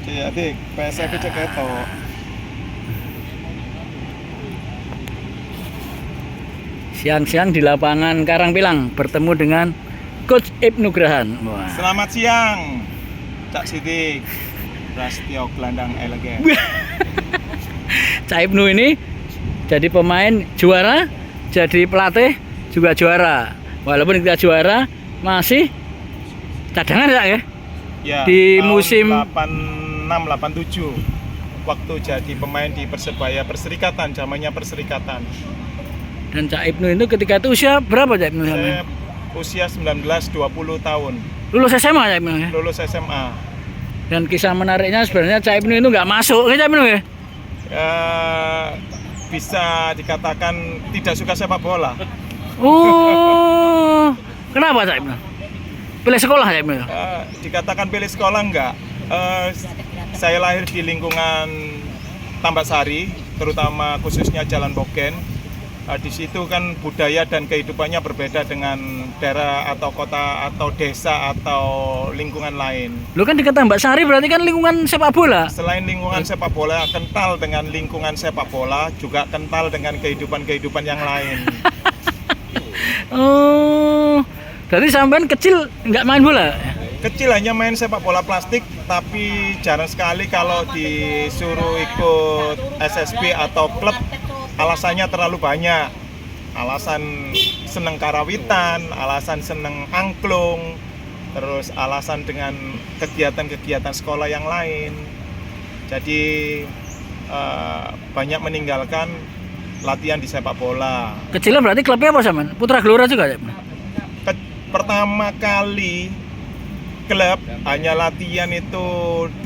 Iya, Dik. PSF cek ketok. Siang-siang di lapangan Karangpilang bertemu dengan Coach Ibnu Grahan. Wah. Selamat siang, Cak Siti. Prasetyo Gelandang Elegen. Cak Ibnu ini jadi pemain juara, jadi pelatih juga juara. Walaupun kita juara masih cadangan ya? Ya, Di tahun musim 86-87 waktu jadi pemain di Persebaya Perserikatan, zamannya Perserikatan. Dan Cak Ibnu itu ketika itu usia berapa Cak Ibnu? Saya usia 19-20 tahun, Lulus SMA Cak Ibnu ya? lulus SMA. Dan kisah menariknya sebenarnya Cak Ibnu itu nggak masuk, Cak Ibnu ya? Bisa dikatakan tidak suka sepak bola. Oh, kenapa Cak Ibnu? Pilih sekolah Cak Ibnu? Dikatakan pilih sekolah enggak. Saya lahir di lingkungan Tambak Sari, terutama khususnya Jalan Bogen. Di situ kan budaya dan kehidupannya berbeda dengan daerah atau kota atau desa atau lingkungan lain. Lu kan dekat Tambak Sari berarti kan lingkungan sepak bola. Selain lingkungan sepak bola, kental dengan lingkungan sepak bola, juga kental dengan kehidupan-kehidupan yang lain. Oh, berarti sampean kecil nggak main bola? Kecil hanya main sepak bola plastik, tapi jarang sekali kalau disuruh ikut SSB atau klub. Alasannya terlalu banyak. Alasan seneng karawitan, alasan seneng angklung, terus alasan dengan kegiatan-kegiatan sekolah yang lain. Jadi banyak meninggalkan latihan di sepak bola. Kecilnya berarti klubnya apa sampean? Putra Gelora juga ya? Pertama kali klub hanya latihan itu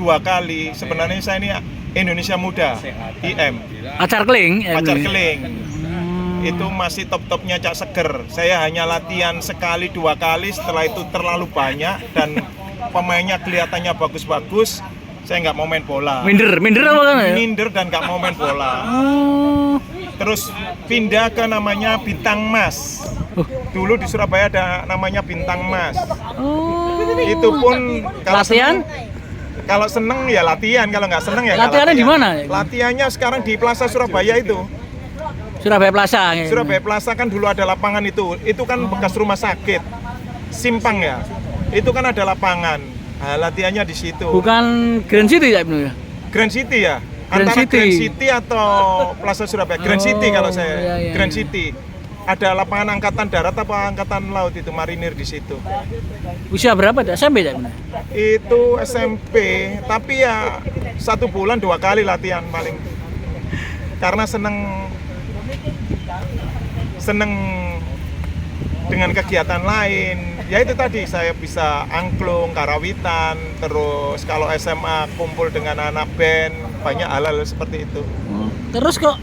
2 kali. Sebenarnya saya ini Indonesia Muda, IM. Acar Keling. Ya, Pacar Ibnu ya? Keling. Itu masih top-topnya Cak Seger. Saya hanya latihan sekali 2 kali, setelah itu terlalu banyak dan pemainnya kelihatannya bagus-bagus. Saya nggak mau main bola. Minder apa kan ya? Minder dan nggak mau main bola. Oh, Terus pindah ke namanya Bintang Mas. Dulu di Surabaya ada namanya Bintang Mas. oh. Itu pun kalau Latihan? kalau seneng ya latihan, kalau nggak seneng ya nggak Latihannya di mana? Latihannya sekarang di Plaza Surabaya itu. Surabaya Plaza. Ya. Surabaya Plaza kan dulu ada lapangan itu. Itu kan bekas rumah sakit. Simpang ya. Itu kan ada lapangan. Nah, latihannya di situ. Bukan Grand City ya Ibnu ya? Grand City ya. Grand Antara City. Grand City atau Plaza Surabaya. Grand City kalau saya. Iya, iya, Grand iya. City. Ada lapangan angkatan darat apa angkatan laut itu, marinir di situ. Usia berapa? SMP ya Ibnu? Itu SMP, tapi ya 1 bulan 2 kali latihan paling. Karena seneng dengan kegiatan lain. Ya itu tadi, saya bisa angklung, karawitan, terus kalau SMA kumpul dengan anak band, banyak hal-hal seperti itu. Terus kok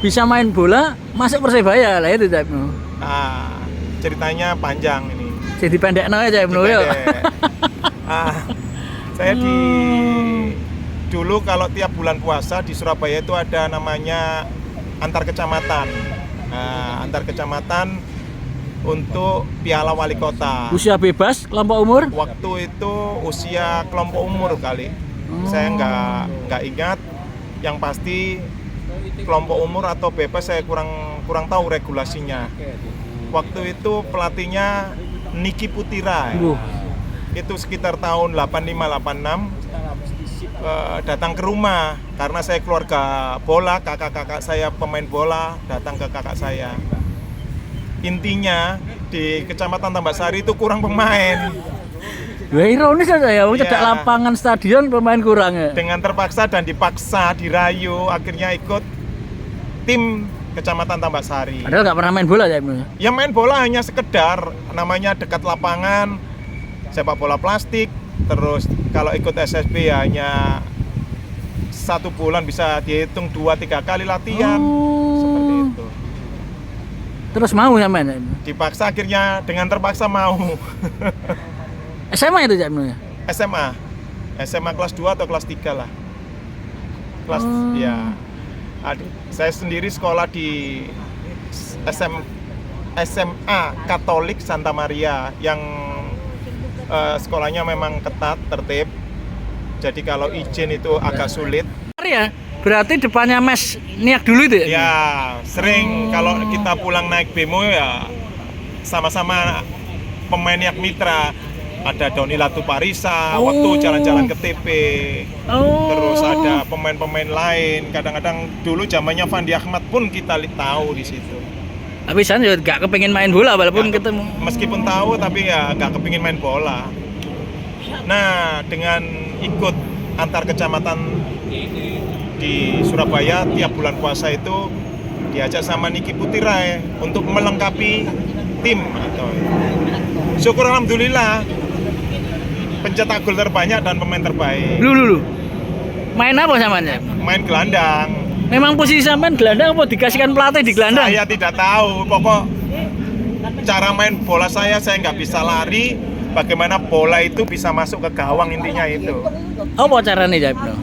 bisa main bola masuk Persebaya lah itu Cak Ibnu. Nah, ceritanya panjang ini. Jadi pendek aja Cak Ibnu ya. Saya dulu kalau tiap bulan puasa di Surabaya itu ada namanya antar kecamatan. Nah, antar kecamatan untuk Piala Wali Kota. Usia bebas, kelompok umur? Waktu itu usia kelompok umur kali. Saya nggak ingat. Yang pasti kelompok umur atau bebas saya kurang tahu regulasinya. Waktu itu pelatihnya Niki Putira. Itu sekitar tahun 85-86 datang ke rumah karena saya keluarga bola, kakak-kakak saya pemain bola, datang ke kakak saya. Intinya di Kecamatan Tambak Sari itu kurang pemain. Ya ironis aja ya, Iya. cedak lapangan stadion pemain kurang ya. Dengan terpaksa dan dipaksa, dirayu, akhirnya ikut tim Kecamatan Tambak Sari. Padahal nggak pernah main bola ya Ibnu. Ya main bola hanya sekedar, namanya dekat lapangan, sepak bola plastik. Terus kalau ikut SSB ya hanya 1 bulan bisa dihitung 2-3 kali latihan. Seperti itu. Terus mau ya main? Dipaksa akhirnya dengan terpaksa mau. SMA itu Cak Ibnu ya? SMA kelas 2 atau kelas 3 lah. Kelas ya. Saya sendiri sekolah di SMA Katolik Santa Maria yang sekolahnya memang ketat, tertib. Jadi kalau izin itu agak sulit. Ya, berarti depannya mes niak dulu itu ya? Ya, sering kalau kita pulang naik bemo ya sama-sama pemain Niak Mitra. Ada Doni Latuparisa, waktu jalan-jalan ke TP. Terus ada pemain-pemain lain. Kadang-kadang dulu zamannya Fandi Ahmad pun kita tahu di situ. Tapi saya juga gak kepengin main bola walaupun Nggak- ketemu. Meskipun tahu tapi ya nggak kepingin main bola. Nah, dengan ikut antar kecamatan di Surabaya tiap bulan puasa itu diajak sama Niki Putirai untuk melengkapi tim atau syukur alhamdulillah pencetak gol terbanyak dan pemain terbaik. Lu. Main apa samanya? Main gelandang. Memang posisi sampean gelandang apa dikasihkan pelatih di gelandang? Saya tidak tahu, pokok cara main bola saya nggak bisa lari. Bagaimana bola itu bisa masuk ke gawang, intinya itu. Apa caranya Jaipno?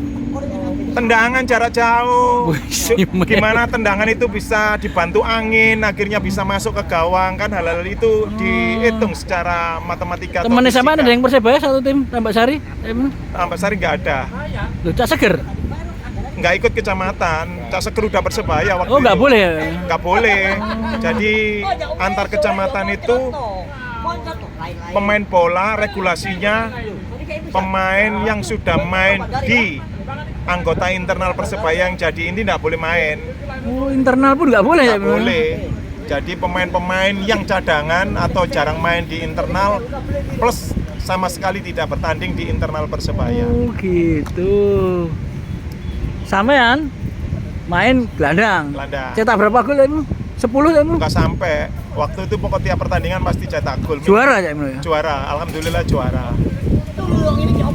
Tendangan jarak jauh. Wih, Gimana tendangan itu bisa dibantu angin, akhirnya bisa masuk ke gawang, kan hal-hal itu dihitung secara matematika. atau Temennya fisika. sama ada yang Persebaya satu tim Tambak Sari? Tambak Sari nggak ada, Loh, Cak Seger? nggak ikut kecamatan. Cak Seger udah Persebaya waktu Oh, nggak itu. boleh ya? Nggak boleh. Jadi antar kecamatan itu pemain bola regulasinya pemain yang sudah main di anggota internal Persebaya yang jadi ini nggak boleh main. Oh, internal pun nggak boleh ya? Nggak boleh. Jadi pemain-pemain yang cadangan atau jarang main di internal plus sama sekali tidak bertanding di internal Persebaya. Oh, gitu. Sampean main gelandang. Gelandang. Cetak berapa gol ya? 10 ya? Nggak sampai. Waktu itu pokok tiap pertandingan pasti cetak gol. Juara ya? Juara, alhamdulillah juara.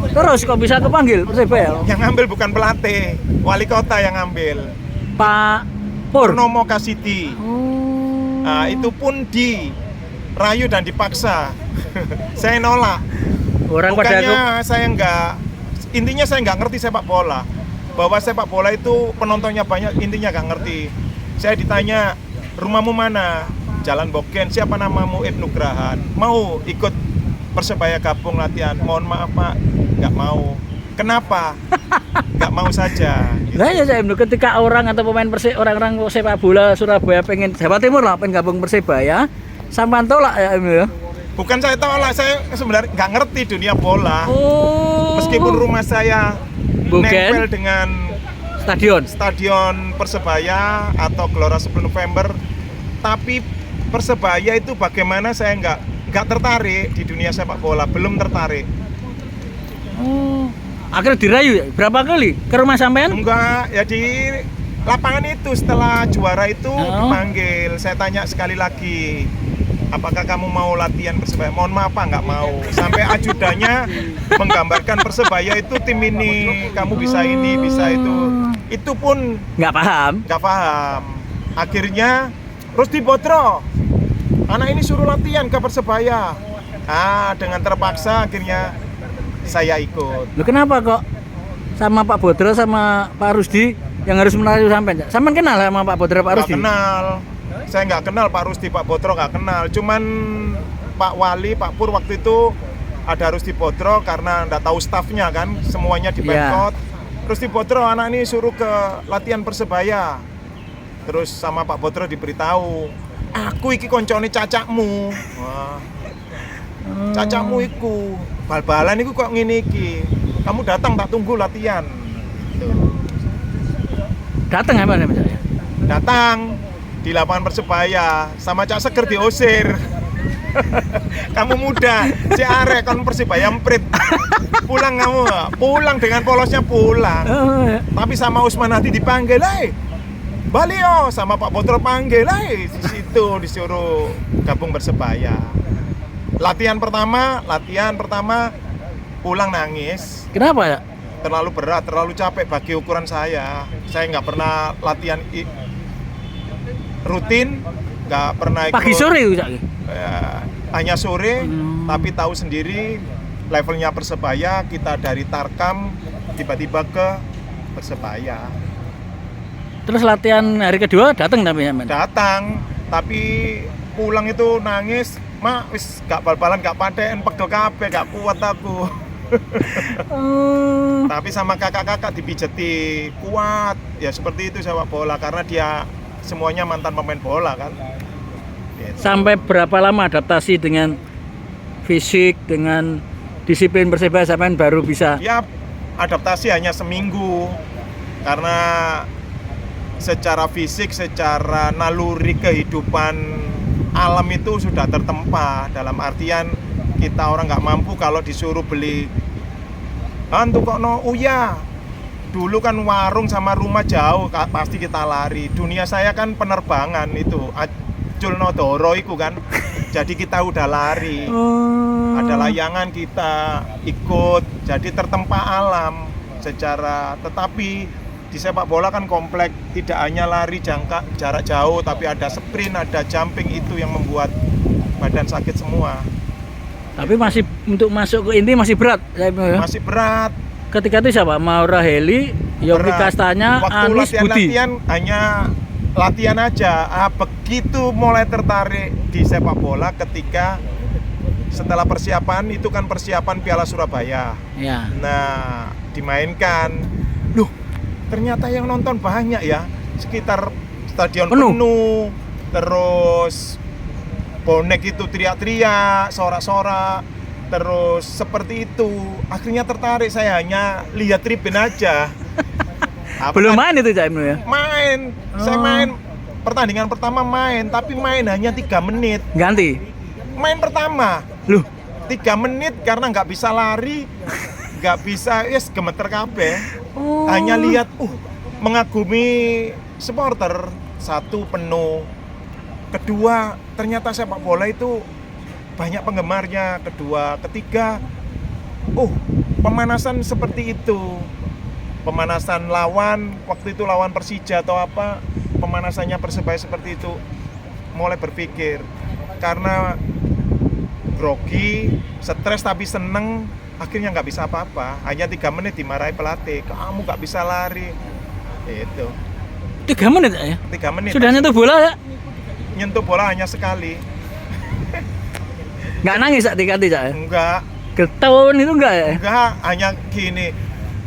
Terus kok bisa kepanggil Persebaya? Yang ngambil bukan pelatih, wali kota yang ngambil. Pak Pur. Purnomo Kasidi. Oh. Nah, itu pun dirayu dan dipaksa. Saya nolak. Orang pada Bukannya saya intinya saya nggak ngerti sepak bola. Bahwa sepak bola itu penontonnya banyak, intinya nggak ngerti. Saya ditanya, rumahmu mana? Jalan Bogen, siapa namamu? Ibnu Grahan. Mau ikut Persebaya gabung latihan? Mohon maaf Pak, nggak mau. Kenapa? Nggak mau saja. Gitu. Nah ya saya ketika orang atau pemain orang-orang sepak bola Surabaya pengen Jawa Timur lah pengen gabung Persebaya, sampean tolak ya Ibnu ya? Bukan saya tolak, saya sebenarnya nggak ngerti dunia bola. Oh. Meskipun rumah saya Bogen. nempel dengan stadion Persebaya atau Gelora 10 November, tapi Persebaya itu bagaimana saya nggak tertarik di dunia sepak bola, belum tertarik. Oh. Akhirnya dirayu ya? Berapa kali ke rumah sampean? Enggak, ya di lapangan itu setelah juara itu dipanggil. Saya tanya sekali lagi, apakah kamu mau latihan Persebaya? Mohon maaf Pak, nggak mau. Sampai ajudannya menggambarkan Persebaya itu tim ini, kamu bisa ini, bisa itu. Itu pun Nggak paham. nggak paham. Akhirnya Rusdi Bodro, anak ini suruh latihan ke Persebaya. Dengan terpaksa akhirnya saya ikut. Loh kenapa kok sama Pak Bodro sama Pak Rusdi yang harus menarik sampean? Sampean kenal sama Pak Bodro Pak Nggak Rusdi? kenal. Saya nggak kenal Pak Rusdi, Pak Bodro nggak kenal. Cuman Pak Wali, Pak Pur waktu itu ada Rusdi Bodro karena nggak tahu stafnya kan, semuanya di Pemkot. Rusdi Bodro anak ini suruh ke latihan Persebaya. Terus sama Pak Bodro diberitahu, aku iki koncone cacakmu. Wah. Cacakmu iku bal-balan iku kok ngene iki. Kamu datang tak tunggu latihan. Gitu. Datang apa namanya? Datang di lapangan Persebaya sama Cak Seger diusir. Kamu muda, si arek kon Persebaya emprit. Pulang kamu, pulang dengan polosnya pulang. Tapi sama Usman Hadi dipanggil, Balio sama Pak Bodro panggil, di situ disuruh gabung Persebaya. Latihan pertama pulang nangis. Kenapa ya? Terlalu berat, terlalu capek bagi ukuran saya. Saya nggak pernah latihan rutin, nggak pernah ikut. Pagi sore Cak? Hanya sore, tapi tahu sendiri levelnya Persebaya. Kita dari Tarkam tiba-tiba ke Persebaya. Terus latihan hari kedua datang tapi ya, Datang, tapi pulang itu nangis. Mak, wis gak bal-balan, gak paten, pegel kabeh, gak kuat aku. tapi sama kakak-kakak dipijeti kuat ya, seperti itu sepak bola karena dia semuanya mantan pemain bola kan. Gitu. Sampai berapa lama adaptasi dengan fisik, dengan disiplin Persebaya sampai baru bisa? Ya adaptasi hanya seminggu karena secara fisik, secara naluri kehidupan alam itu sudah tertempa, dalam artian kita orang nggak mampu kalau disuruh beli untuk kok no uya. Dulu kan warung sama rumah jauh, pasti kita lari. Dunia saya kan penerbangan itu, Acul Nodoro itu kan. Jadi kita udah lari. Ada layangan kita ikut. Jadi tertempa alam secara, tetapi di sepak bola kan kompleks, tidak hanya lari jarak jauh, tapi ada sprint, ada jumping, itu yang membuat badan sakit semua. Tapi masih untuk masuk ke inti masih berat. Masih berat. Ketika itu siapa? Maura Heli, Yogi Berat. Kastanya, Waktu Anis Budi. latihan hanya latihan aja. Begitu mulai tertarik di sepak bola ketika setelah persiapan, itu kan persiapan Piala Surabaya. Ya. Nah, dimainkan. Loh, ternyata yang nonton banyak ya. Sekitar stadion penuh. Terus bonek itu teriak-teriak, sorak-sorak, terus seperti itu. Akhirnya tertarik, saya hanya lihat tribun aja. Belum main itu Cak Ibnu ya? Main, saya main pertandingan pertama main, tapi main hanya 3 menit. Ganti? Main pertama, Loh, 3 menit karena nggak bisa lari, nggak bisa, yes gemeter kabeh. Hanya lihat, mengagumi supporter. Satu, penuh. Kedua, ternyata sepak bola itu banyak penggemarnya. Kedua, ketiga, pemanasan seperti itu. Pemanasan lawan, waktu itu lawan Persija atau apa, pemanasannya Persebaya seperti itu. Mulai berpikir, karena grogi, stres tapi seneng, akhirnya nggak bisa apa-apa. Hanya 3 menit dimarahi pelatih, kamu nggak bisa lari. Itu 3 menit ya? 3 menit. Sudah nyentuh bola ya? Nyentuh bola hanya sekali. Nggak nangis Cak Tikati Cak ya? Enggak, Getahun itu enggak ya? enggak, hanya gini.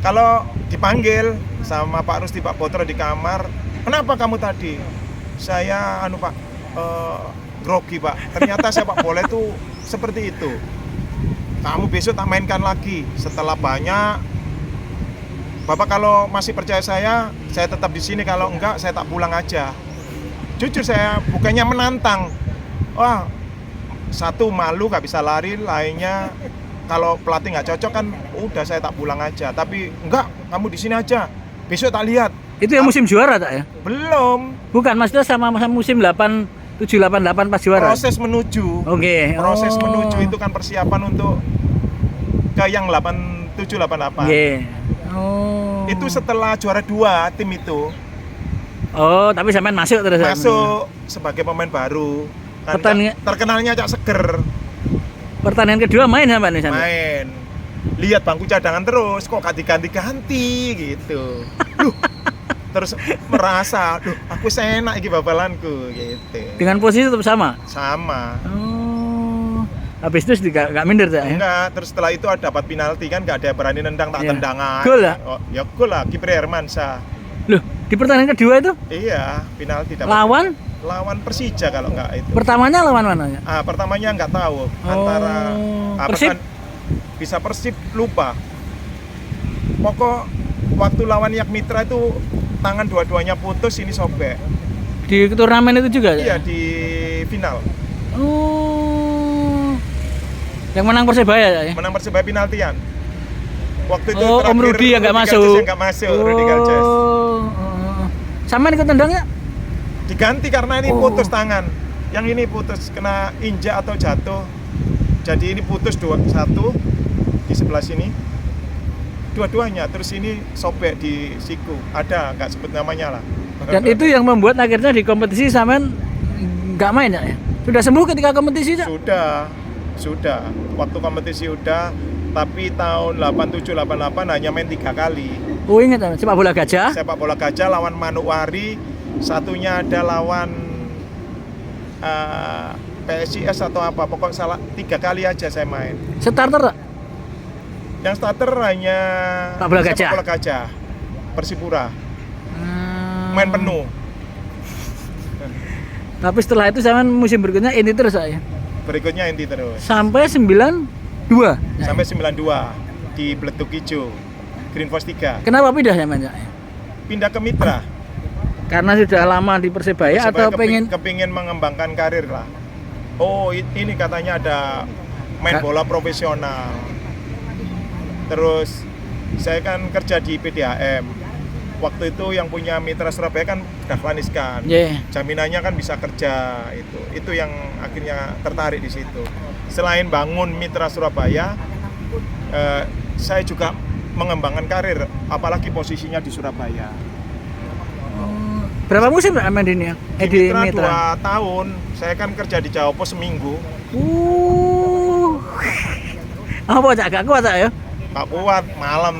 Kalau dipanggil sama Pak Rusdi, Pak Potro di kamar, kenapa kamu tadi? Saya Pak, grogi Pak. Ternyata sepak bola itu seperti itu. Kamu besok tak mainkan lagi. Setelah banyak, Bapak kalau masih percaya saya tetap di sini. Kalau enggak, saya tak pulang aja. Jujur saya bukannya menantang. Wah, satu malu nggak bisa lari, lainnya kalau pelatih nggak cocok kan udah saya tak pulang aja. Tapi enggak, kamu di sini aja. Besok tak lihat. Itu yang musim juara tak ya? Belum. Bukan, maksudnya sama musim 87-88 pas juara. Proses menuju. Oke. Proses menuju itu kan persiapan untuk ke yang 87-88. Oke. Itu setelah juara 2 tim itu. Oh, tapi sampean masuk terus. Masuk sebagai pemain baru. Kan terkenalnya Cak Seger. Pertandingan kedua main sampean nih sampean? Main. Lihat bangku cadangan terus, kok ganti-ganti gitu. Loh, terus merasa, aku enak iki babalanku gitu. Dengan posisi tetap sama? Sama. Oh. Habis itu enggak minder tak ya? Enggak, terus setelah itu dapat penalti kan, enggak ada yang berani nendang, tak tendangan. Gol lah. Oh, ya gol lah, Kipri Hermansyah. Loh, di pertandingan kedua itu? Iya, penalti dapat. Lawan Persija kalau enggak itu. Pertamanya lawan mana ya? Pertamanya enggak tahu antara Persib? Bisa Persib, lupa. Pokok waktu lawan Yak Mitra itu tangan dua-duanya putus, ini sobek. Di turnamen itu juga? Iya, di final. Oh. Yang menang Persebaya ya? Menang Persebaya penaltian. Waktu itu Om Rudi yang nggak masuk. Yang nggak masuk, Rudi Galces. Sama ikut tendangnya? Diganti karena ini putus tangan. Yang ini putus kena injak atau jatuh. Jadi ini putus satu di sebelah sini. Dua-duanya, terus ini sobek di siku. Ada, nggak sebut namanya lah. Dan itu yang membuat akhirnya di kompetisi sampean nggak main ya? Sudah sembuh ketika kompetisi ya? Sudah. Waktu kompetisi udah, tapi tahun 87-88 hanya main 3 kali. Oh ingat, sepak bola gajah? Sepak bola gajah lawan Manokwari, satunya ada lawan PSIS atau apa, pokok salah 3 kali aja saya main. Starter tak? Yang starter hanya Sepak bola gajah. Sepak bola gajah. Persipura. Main penuh. Tapi setelah itu zaman musim berikutnya ini terus saya. Berikutnya inti terus. Sampai 92. Sampai 92 di Beletuk Hijau. Green Force 3. Kenapa pindah zaman ya? Pindah ke Mitra. Karena sudah lama di Persebaya atau pengen kepingin mengembangkan karir lah. Oh, ini katanya ada main bola profesional. Terus saya kan kerja di PDAM. Waktu itu yang punya Mitra Surabaya kan Dahlan Iskan. Yeah. Jaminannya kan bisa kerja itu. Itu yang akhirnya tertarik di situ. Selain bangun Mitra Surabaya, saya juga mengembangkan karir, apalagi posisinya di Surabaya. Berapa musim Pak main di ini? Di Mitra 2 tahun. Saya kan kerja di Jawa Pos seminggu. Apa cak gak kuat cak ya? Gak kuat, malam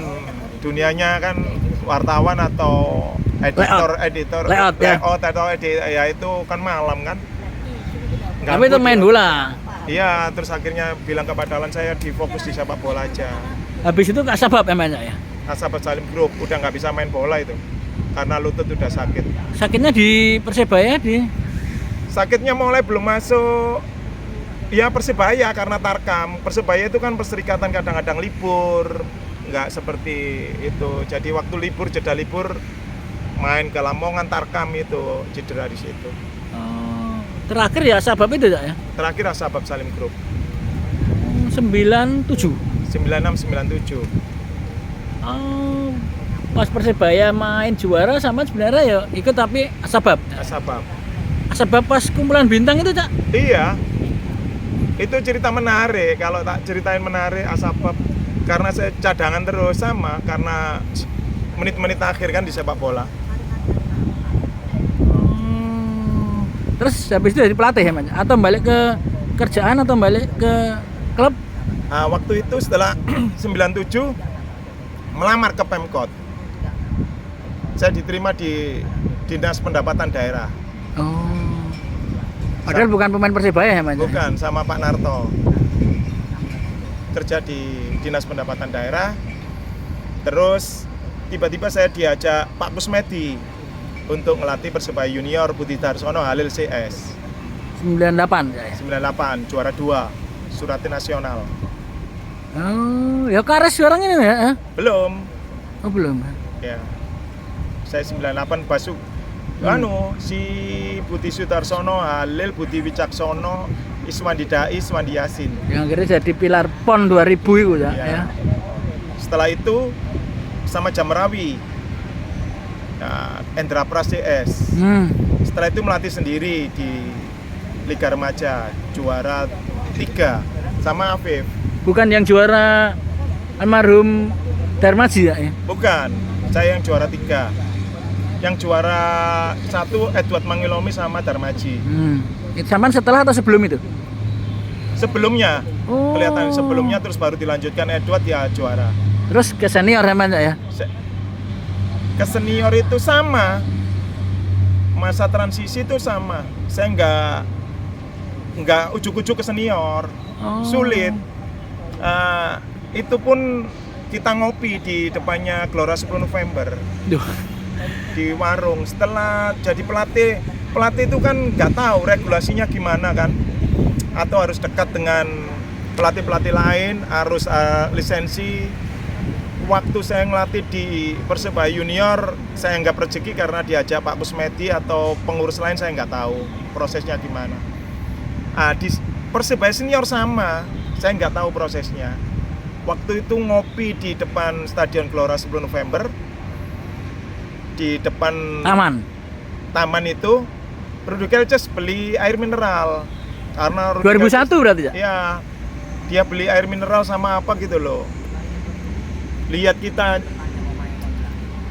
dunianya kan wartawan atau editor layout atau ya itu kan malam kan. Tapi itu main bola. Iya, terus akhirnya bilang ke Pak Dahlan saya difokus di sepak bola aja. Habis itu Kak Sabab emangnya ya? Asabet Salim Group udah nggak bisa main bola itu karena lutut udah sakit. Sakitnya di Persebaya di? Sakitnya mulai belum masuk ya Persebaya karena Tarkam. Persebaya itu kan perserikatan kadang-kadang libur, nggak seperti itu. Jadi waktu libur, jeda libur main ke Lamongan Tarkam itu cedera di situ. Terakhir ya Sabab itu ya? Terakhir Asabet Salim Group. 97. 96-97. Oh, pas Persebaya main juara sama sebenarnya ya ikut tapi Asabab. Asabab. Asabab pas kumpulan bintang itu cak? Iya. Itu cerita menarik. Kalau tak ceritain menarik Asabab karena saya cadangan terus sama karena menit-menit akhir kan di sepak bola. Terus habis itu jadi pelatih ya Mas? Atau balik ke kerjaan atau balik ke klub? Nah, waktu itu setelah 97 melamar ke Pemkot. Saya diterima di Dinas Pendapatan Daerah. Oh. Padahal bukan pemain Persebaya ya Mas? Bukan, sama Pak Narto. Kerja di Dinas Pendapatan Daerah. Terus tiba-tiba saya diajak Pak Kusmedi untuk ngelatih Persebaya Junior Budi Darsono Halil CS. 98 ya. 98 juara 2 Surati Nasional. Oh, ya Kares sekarang ini ya? Belum. Oh, belum. Ya. Saya 98 Basuk. Si Budi Sudarsono, Halil, Budi Wicaksono, Iswandi Dai, Iswandi Yasin. Yang akhirnya jadi pilar PON 2000 itu ya. Setelah itu sama Jamrawi. Nah, Endra Pras CS. Setelah itu melatih sendiri di Liga Remaja, juara 3 sama Afif. Bukan yang juara almarhum Darmaji ya? Bukan, saya yang juara 3. Yang juara 1 Edward Mangilomi sama Darmaji. Zaman setelah atau sebelum itu? Sebelumnya, kelihatan sebelumnya terus baru dilanjutkan Edward ya juara. Terus ke senior namanya ya? Ke senior itu sama, masa transisi itu sama. Saya nggak ujuk-ujuk ke senior, sulit. Itu pun kita ngopi di depannya Gelora 10 November. Duh. Di warung. Setelah jadi pelatih itu kan nggak tahu regulasinya gimana kan, atau harus dekat dengan pelatih-pelatih lain, harus lisensi. Waktu saya ngelatih di Persebaya Junior, saya nggak rezeki karena diajak Pak Kusmedi atau pengurus lain, saya nggak tahu prosesnya gimana. Di Persebaya Senior sama, saya nggak tahu prosesnya. Waktu itu ngopi di depan Stadion Gelora 10 November, di depan taman itu, Rudy Kelces beli air mineral karena 2001 berarti ya? Iya, dia beli air mineral sama apa gitu loh. Lihat kita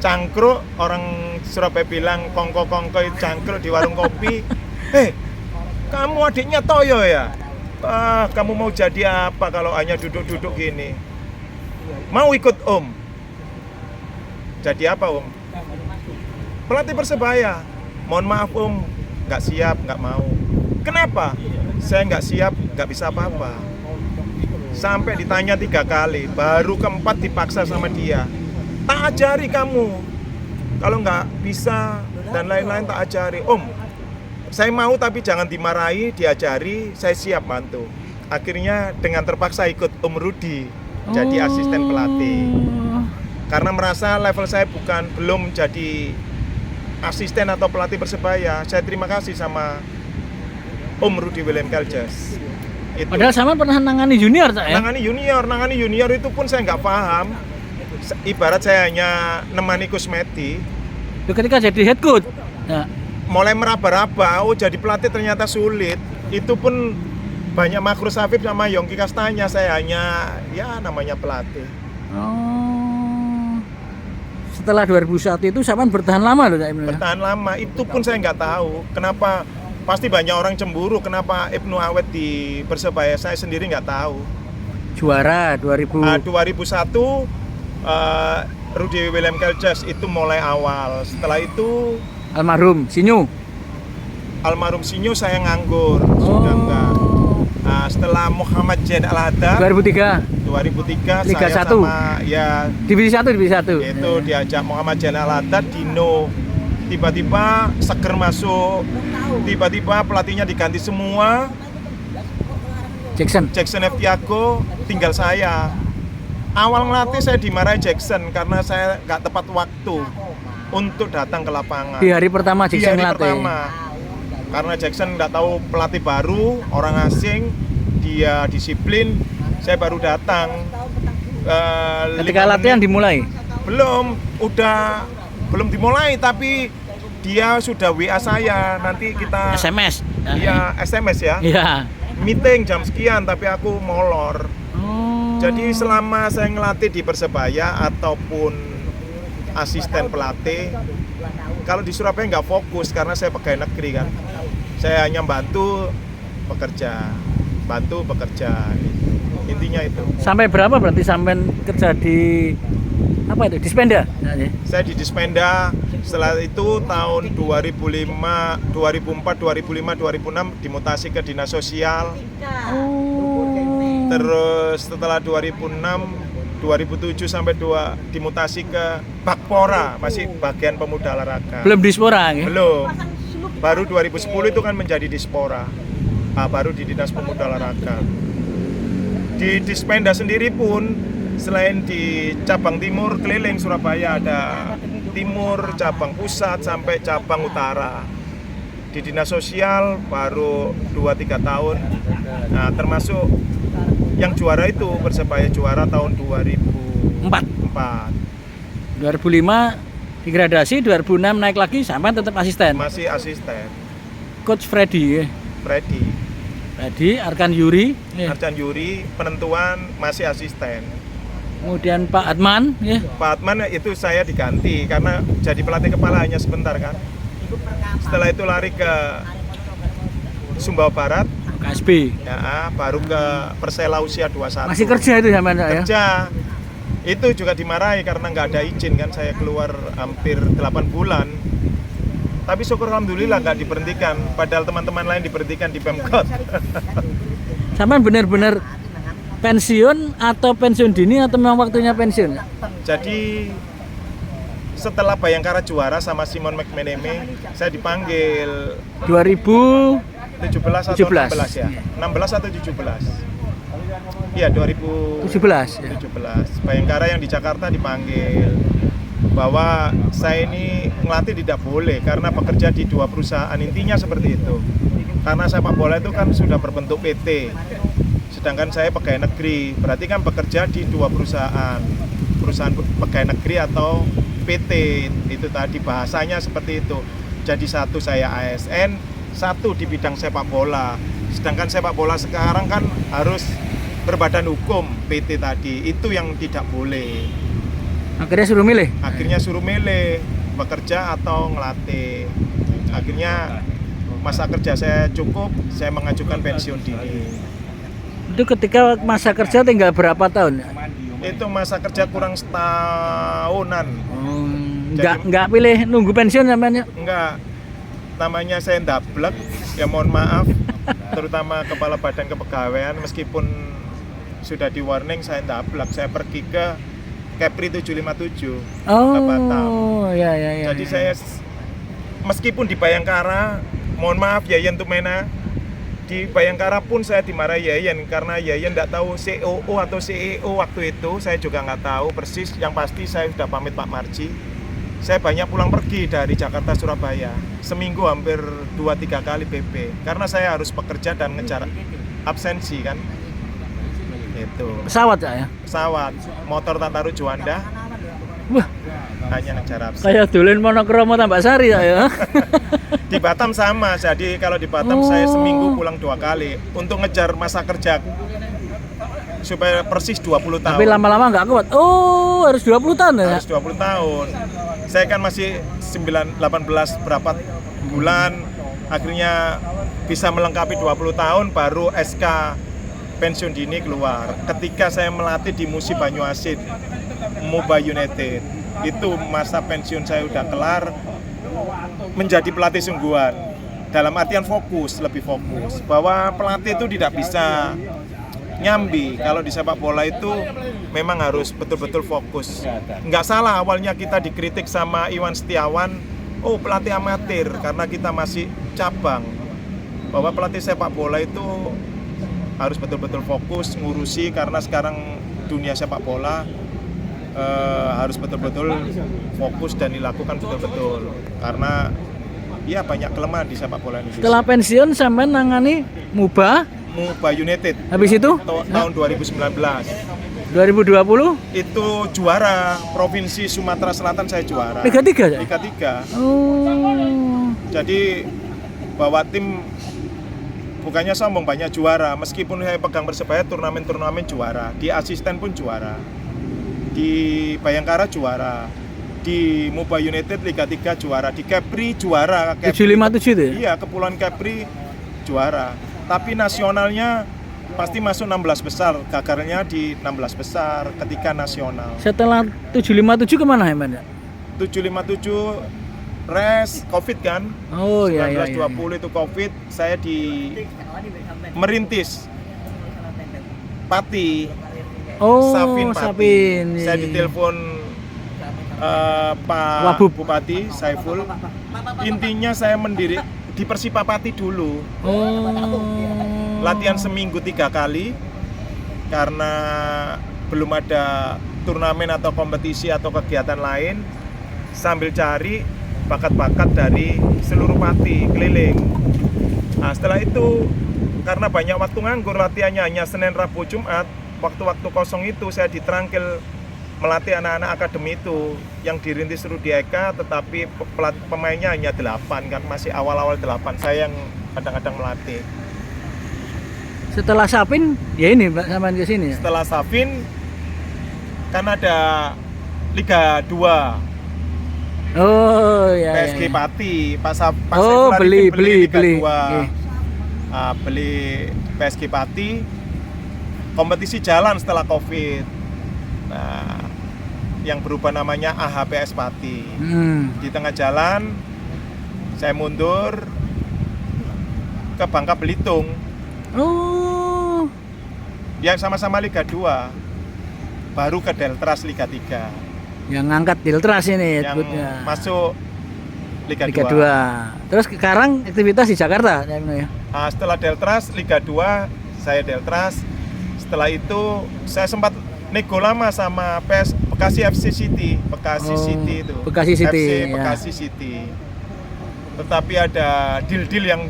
cangkruk, orang Surabaya bilang kongko-kongko cangkruk di warung kopi. Kamu adiknya Toyo ya? Kamu mau jadi apa kalau hanya duduk-duduk gini? Mau ikut Om? Jadi apa Om? Pelatih Persebaya. Mohon maaf Om, nggak siap, nggak mau. Kenapa? Saya nggak siap, nggak bisa apa-apa. sampai ditanya 3 kali, baru keempat dipaksa sama dia, tak ajari kamu, kalau nggak bisa dan lain-lain tak ajari. Om, saya mau tapi jangan dimarahi, diajari, saya siap bantu. Akhirnya dengan terpaksa ikut Om Rudi jadi asisten pelatih, karena merasa level saya belum jadi asisten atau pelatih Persebaya. Saya terima kasih sama Om Rudi William Keljas. Padahal sama pernah nangani junior tak ya? Nangani junior itu pun saya nggak paham. Ibarat saya hanya nemani Kusmeti. Ketika jadi head coach, ya. Mulai meraba-raba, oh jadi pelatih ternyata sulit. Itu pun banyak Makro Safif sama Yongki Kastanya. Saya hanya ya namanya pelatih. Oh. Setelah 2001 itu Saman bertahan lama loh, Bertahan lama. Itu pun saya nggak tahu kenapa. Pasti banyak orang cemburu kenapa Ibnu Awet di Persebaya, saya sendiri nggak tahu. Juara 2001. 2001 Rudi William Keljas itu mulai awal. Setelah itu Almarhum Sinyo saya nganggur, sudah enggak. Setelah Muhammad Zain Al-Hadar 2003 Liga saya 1. Sama ya Divisi 1 itu diajak Muhammad Zain Al-Hadar, Dino tiba-tiba seger masuk, tiba-tiba pelatihnya diganti semua, Jackson F. Tiago, tinggal saya. Awal ngelatih saya dimarahi Jackson karena saya nggak tepat waktu untuk datang ke lapangan. Di hari pertama Jackson ngelatih. Karena Jackson nggak tahu pelatih baru, orang asing, dia disiplin. Saya baru datang. Ketika latihan dimulai? Belum dimulai, tapi dia sudah WA saya, nanti kita SMS. Iya, SMS ya. Iya. Meeting jam sekian, tapi aku molor. Jadi selama saya ngelatih di Persebaya ataupun asisten pelatih, kalau di Surabaya nggak fokus karena saya pegawai negeri kan. Saya hanya bantu bekerja. Intinya itu. Sampai berapa berarti sampai kerja di apa itu? Dispenda? Saya di Dispenda. Setelah itu tahun 2004, 2005, 2006 dimutasi ke Dinas Sosial. Terus setelah 2006, 2007 sampai dimutasi ke Bakpora, masih bagian pemuda olahraga. Belum Dispora ya? Belum. Baru 2010 itu kan menjadi Dispora. Baru di Dinas Pemuda Olahraga. Di Dispenda sendiri pun selain di cabang timur keliling Surabaya, ada timur, cabang pusat sampai cabang utara. Di Dinas Sosial baru 2-3 tahun. Nah, termasuk yang juara itu Persebaya juara tahun 2004. 2005 degradasi, 2006 naik lagi, sampai tetap asisten. Masih asisten. Coach Freddy ya. Freddy, Arkan Yuri, Arkan Yuri, penentuan masih asisten. Kemudian Pak Atman, ya. Pak Atman itu saya diganti karena jadi pelatih kepala hanya sebentar kan. Setelah itu lari ke Sumbawa Barat, KSB. ya, baru ke Persela usia 21. Masih kerja itu zaman ya? Kerja. Itu juga dimarahi karena nggak ada izin kan, saya keluar hampir 8 bulan. Tapi syukur alhamdulillah nggak diberhentikan, padahal teman-teman lain diberhentikan di Pemkot. Sama benar-benar pensiun atau pensiun dini atau memang waktunya pensiun? Jadi setelah Bayangkara juara sama Simon McManamy, saya dipanggil 2017 atau 16 ya. 16 atau 17. Iya, 2017. 17. Bayangkara yang di Jakarta dipanggil bahwa saya ini ngelatih tidak boleh karena bekerja di 2 perusahaan, intinya seperti itu. Karena sepak bola itu kan sudah berbentuk PT, sedangkan saya pegawai negeri, berarti kan bekerja di 2 perusahaan pegawai negeri atau PT, itu tadi bahasanya seperti itu. Jadi satu saya ASN, satu di bidang sepak bola, sedangkan sepak bola sekarang kan harus berbadan hukum, PT tadi, itu yang tidak boleh. Akhirnya suruh milih bekerja atau ngelatih. Akhirnya masa kerja saya cukup, saya mengajukan pensiun dini. Itu ketika masa kerja tinggal berapa tahun? Itu masa kerja kurang setahunan. Nggak pilih nunggu pensiun namanya? Enggak, namanya saya ndablek, ya mohon maaf, terutama Kepala Badan Kepegawaian, meskipun sudah di warning saya tablak, saya pergi ke Kepri 757 ke Batam. Ya. Jadi saya meskipun di Bayangkara, mohon maaf Yayan Tumena, di Bayangkara pun saya dimarahi Yayan karena Yayan tidak tahu COO atau CEO waktu itu, saya juga nggak tahu persis. Yang pasti saya sudah pamit Pak Marji. Saya banyak pulang pergi dari Jakarta Surabaya, seminggu hampir 2-3 kali PP karena saya harus bekerja dan ngejar absensi kan. Itu Pesawat ya? pesawat, motor Tataru Juanda, Wah, hanya ngejar absensi. kayak dolen monokromo tambah sari ya. Di Batam sama, jadi kalau di Batam saya seminggu pulang 2 kali untuk ngejar masa kerja supaya persis 20 tahun. Tapi lama-lama nggak kuat. Oh, harus 20 tahun ya? Harus 20 tahun. Saya kan masih 18 berapa bulan, akhirnya bisa melengkapi 20 tahun baru SK pensiun dini keluar. Ketika saya melatih di Musi Banyuasin, Moba United, itu masa pensiun saya udah kelar, menjadi pelatih sungguhan. Dalam artian fokus, lebih fokus. Bahwa pelatih itu tidak bisa nyambi. Kalau di sepak bola itu memang harus betul-betul fokus. Nggak salah awalnya kita dikritik sama Iwan Setiawan, oh pelatih amatir, karena kita masih cabang. Bahwa pelatih sepak bola itu harus betul-betul fokus ngurusi, karena sekarang dunia sepak bola harus betul-betul fokus dan dilakukan betul-betul, karena ya banyak kelemahan di sepak bola Indonesia. Setelah pensiun sampean nangani Moba United habis itu tahun 2019 2020 itu juara Provinsi Sumatera Selatan, saya juara Liga 3 ya? Liga 3. Oh. Jadi bawa tim bukannya sombong, banyak juara. Meskipun saya pegang Persebaya turnamen-turnamen juara, di asisten pun juara, di Bayangkara juara, di Moba United Liga 3 juara, di Kepri juara. 757 itu ya? Iya, Kepulauan Kepri juara. Tapi nasionalnya pasti masuk 16 besar, gagalnya di 16 besar ketika nasional. Setelah 757 kemana Heman ya? 757 res Covid kan. Oh iya. 1920 itu Covid, saya merintis Pati. Oh, Safin Pati. Sapin. Saya ditelepon Pak Wabub. Bupati Saiful. Intinya saya mendiri di Persipa Pati dulu. Oh. Latihan seminggu 3 kali karena belum ada turnamen atau kompetisi atau kegiatan lain, sambil cari bakat-bakat dari seluruh Pati keliling. Nah, setelah itu karena banyak waktu nganggur, latihannya hanya Senin, Rabu, Jumat. Waktu-waktu kosong itu saya diterangkil melatih anak-anak akademi itu yang dirintis Rudi Eka, tetapi pemainnya hanya 8 kan, masih awal-awal 8. Saya yang kadang-kadang melatih. Setelah Sapin ya ini Pak sampean ke sini ya? Setelah Safin kan ada Liga 2. Oh iya. PSG iya. Pati, Pak Oh, Saiful beli Liga 2. Oke. Beli PSG Pati. Kompetisi jalan setelah Covid. Nah, yang berubah namanya AHPS Pati. Di tengah jalan saya mundur ke Bangka Belitung. Oh. Yang sama-sama Liga 2. Baru ke Deltras Liga 3. Yang ngangkat Deltras ini Yang masuk Liga 2. Terus sekarang aktivitas di Jakarta ya? Setelah Deltras Liga 2, saya Deltras. Setelah itu saya sempat nego lama sama Bekasi FC City, City itu. Bekasi City. FC ya. Bekasi City. Tetapi ada deal-deal yang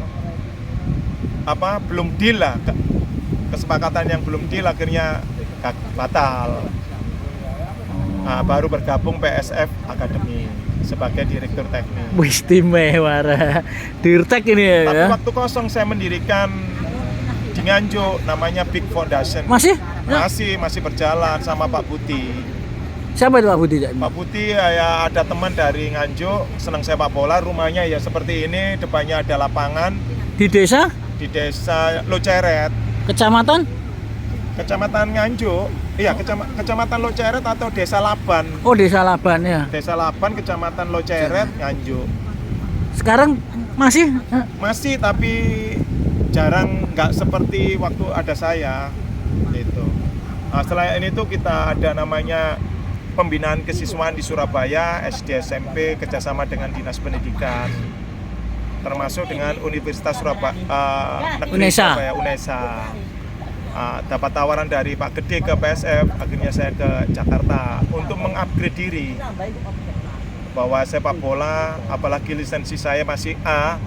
belum deal lah, kesepakatan yang belum deal, akhirnya batal. Baru bergabung PSF Academy sebagai direktur teknik. Wih, istimewa, Dirtek ini ya. Tapi waktu kosong saya mendirikan di Nganjuk, namanya Big Foundation. Masih? Masih berjalan sama Pak Buti. Siapa itu Pak Budi? Pak Buti ya ada teman dari Nganjuk, senang sepak bola, rumahnya ya seperti ini, depannya ada lapangan. Di desa? Di desa Loceret, Kecamatan Nganjuk. Iya, Kecamatan Loceret atau Desa Laban. Oh, Desa Laban ya. Desa Laban, Kecamatan Loceret, Nganjuk. Sekarang masih? Masih, tapi jarang, nggak seperti waktu ada saya gitu. Selain itu kita ada namanya pembinaan kesiswaan di Surabaya, SD SMP kerjasama dengan Dinas Pendidikan, termasuk dengan Universitas Surabaya, Negeri UNESA. Surabaya, UNESA. Dapat tawaran dari Pak Gede ke PSF, akhirnya saya ke Jakarta untuk mengupgrade diri. Bahwa sepak bola, apalagi lisensi saya masih A,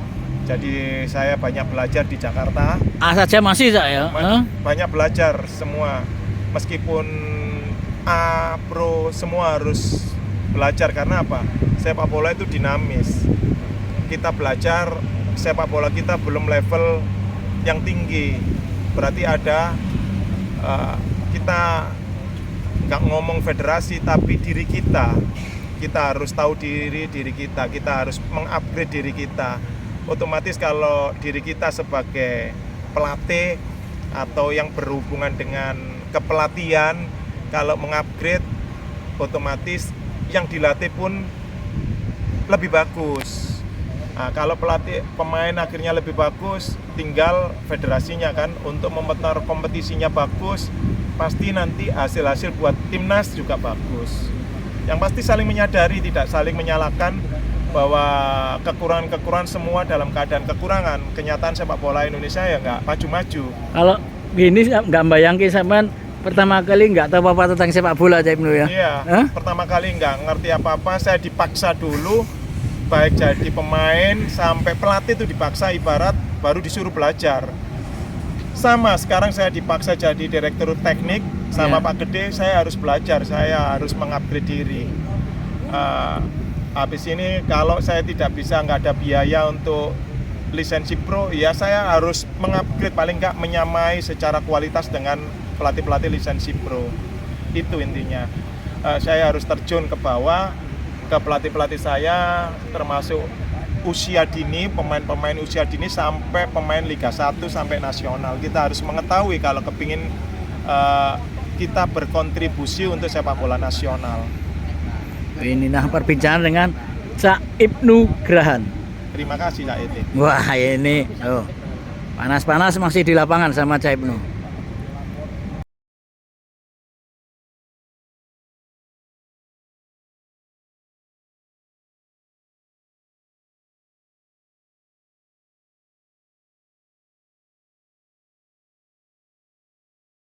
jadi saya banyak belajar di Jakarta. A saja masih Cak ya? Banyak belajar semua, meskipun A, Pro, semua harus belajar. Karena apa? Sepak bola itu dinamis. Kita belajar, sepak bola kita belum level yang tinggi. Berarti ada, kita nggak ngomong federasi, tapi diri kita. Kita harus tahu diri kita harus mengupgrade diri kita. Otomatis kalau diri kita sebagai pelatih atau yang berhubungan dengan kepelatihan, kalau mengupgrade, otomatis yang dilatih pun lebih bagus. Kalau pemain akhirnya lebih bagus, tinggal federasinya kan untuk membentar kompetisinya bagus, pasti nanti hasil-hasil buat timnas juga bagus. Yang pasti saling menyadari, tidak saling menyalahkan, bahwa kekurangan-kekurangan semua dalam keadaan kekurangan. Kenyataan sepak bola Indonesia ya nggak maju-maju. Kalau gini nggak bayangin sampean pertama kali nggak tahu apa-apa tentang sepak bola Cak Ibnu ya? Iya, pertama kali nggak ngerti apa-apa, saya dipaksa dulu, baik jadi pemain sampai pelatih itu dipaksa, ibarat baru disuruh belajar. Sama, sekarang saya dipaksa jadi direktur teknik sama Pak Gede, saya harus belajar, saya harus mengupgrade diri. Habis ini kalau saya tidak bisa, nggak ada biaya untuk lisensi pro, ya saya harus mengupgrade, paling nggak menyamai secara kualitas dengan pelatih-pelatih lisensi pro. Itu intinya. Saya harus terjun ke bawah, ke pelatih-pelatih saya, termasuk usia dini, pemain-pemain usia dini sampai pemain Liga 1 sampai nasional. Kita harus mengetahui kalau kepingin kita berkontribusi untuk sepak bola nasional. Ini nah perbincangan dengan Cak Ibnu Grahan. Terima kasih Cak Iti. Wah ini, panas-panas masih di lapangan sama Cak Ibnu.